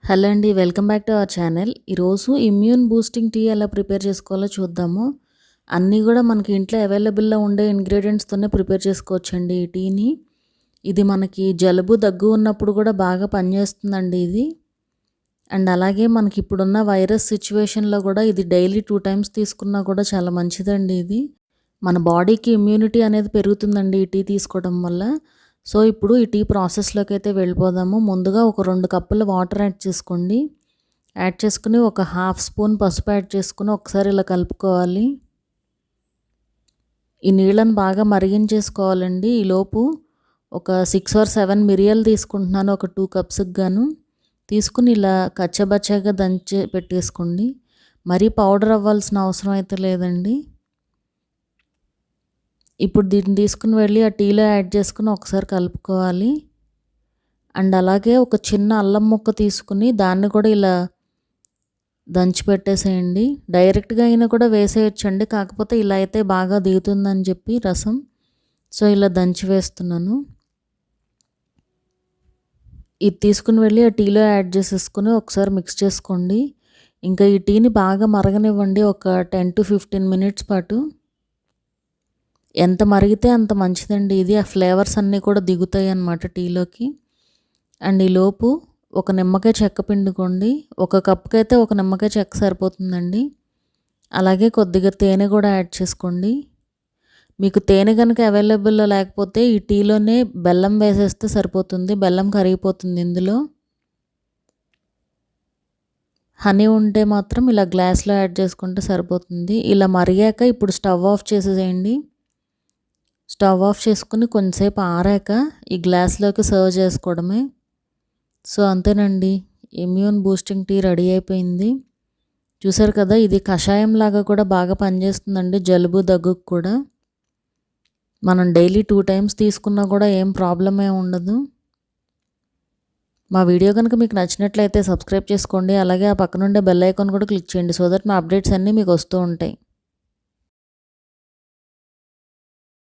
Hello అండి, welcome back to our channel. ఈరోజు immune boosting tea ఎలా ప్రిపేర్ చేసుకోవాలో చూద్దాము. అన్నీ కూడా మనకి ఇంట్లో అవైలబుల్లో ఉండే ఇంగ్రీడియంట్స్తోనే ప్రిపేర్ చేసుకోవచ్చండి ఈ టీని. ఇది మనకి జలుబు దగ్గు ఉన్నప్పుడు కూడా బాగా పనిచేస్తుందండి ఇది. అండ్ అలాగే మనకి ఇప్పుడున్న వైరస్ సిచ్యువేషన్లో కూడా ఇది డైలీ 2 టైమ్స్ తీసుకున్నా కూడా చాలా మంచిదండి ఇది. మన బాడీకి ఇమ్యూనిటీ అనేది పెరుగుతుందండి ఈ టీ తీసుకోవడం వల్ల. సో ఇప్పుడు ఈ టీ ప్రాసెస్లోకి అయితే వెళ్ళిపోదాము. ముందుగా ఒక 2 కప్పుల వాటర్ యాడ్ చేసుకోండి. యాడ్ చేసుకుని ఒక హాఫ్ స్పూన్ పసుపు యాడ్ చేసుకుని ఒకసారి ఇలా కలుపుకోవాలి. ఈ నీళ్ళని బాగా మరిగించేసుకోవాలండి. ఈలోపు ఒక 6 or 7 మిరియాలు తీసుకుంటున్నాను, ఒక 2 కప్స్కి గాను. తీసుకుని ఇలా కచ్చబచ్చగా దంచి పెట్టేసుకోండి. మరీ పౌడర్ అవ్వాల్సిన అవసరం అయితే లేదండి. ఇప్పుడు దీన్ని తీసుకుని వెళ్ళి ఆ టీలో యాడ్ చేసుకుని ఒకసారి కలుపుకోవాలి. అండ్ అలాగే ఒక చిన్న అల్లం ముక్క తీసుకుని దాన్ని కూడా ఇలా దంచి పెట్టేసేయండి. డైరెక్ట్గా అయినా కూడా వేసేయచ్చండి, కాకపోతే ఇలా అయితే బాగా దిగుతుందని చెప్పి రసం. సో ఇలా దంచి వేస్తున్నాను. ఇది తీసుకుని వెళ్ళి ఆ టీలో యాడ్ చేసేసుకుని ఒకసారి మిక్స్ చేసుకోండి. ఇంకా ఈ టీని బాగా మరగనివ్వండి ఒక 10 to 15 minutes పాటు. ఎంత మరిగితే అంత మంచిదండి ఇది. ఆ ఫ్లేవర్స్ అన్నీ కూడా దిగుతాయి అన్నమాట టీలోకి. అండ్ ఈలోపు ఒక నిమ్మకాయ చెక్క పిండుకోండి. ఒక కప్కి అయితే ఒక నిమ్మకాయ చెక్క సరిపోతుందండి. అలాగే కొద్దిగా తేనె కూడా యాడ్ చేసుకోండి. మీకు తేనె కనుక అవైలబుల్లో లేకపోతే ఈ టీలోనే బెల్లం వేసేస్తే సరిపోతుంది. బెల్లం కరిగిపోతుంది ఇందులో. హనీ ఉంటే మాత్రం ఇలా గ్లాస్లో యాడ్ చేసుకుంటే సరిపోతుంది. ఇలా మరిగాక ఇప్పుడు స్టవ్ ఆఫ్ చేసేసేయండి. స్టవ్ ఆఫ్ చేసుకుని కొంచెంసేపు ఆరాక ఈ గ్లాస్లోకి సర్వ్ చేసుకోవడమే. సో అంతేనండి, ఇమ్యూన్ బూస్టింగ్ టీ రెడీ అయిపోయింది. చూసారు కదా, ఇది కషాయం లాగా కూడా బాగా పనిచేస్తుందండి జలుబు దగ్గుకు కూడా. మనం డైలీ 2 టైమ్స్ తీసుకున్నా కూడా ఏం ప్రాబ్లం ఉండదు. మా వీడియో కనుక మీకు నచ్చినట్లయితే సబ్స్క్రైబ్ చేసుకోండి. అలాగే ఆ పక్కనుండే బెల్ ఐకాన్ కూడా క్లిక్ చేయండి. సో దట్ మా అప్డేట్స్ అన్నీ మీకు వస్తూ ఉంటాయి.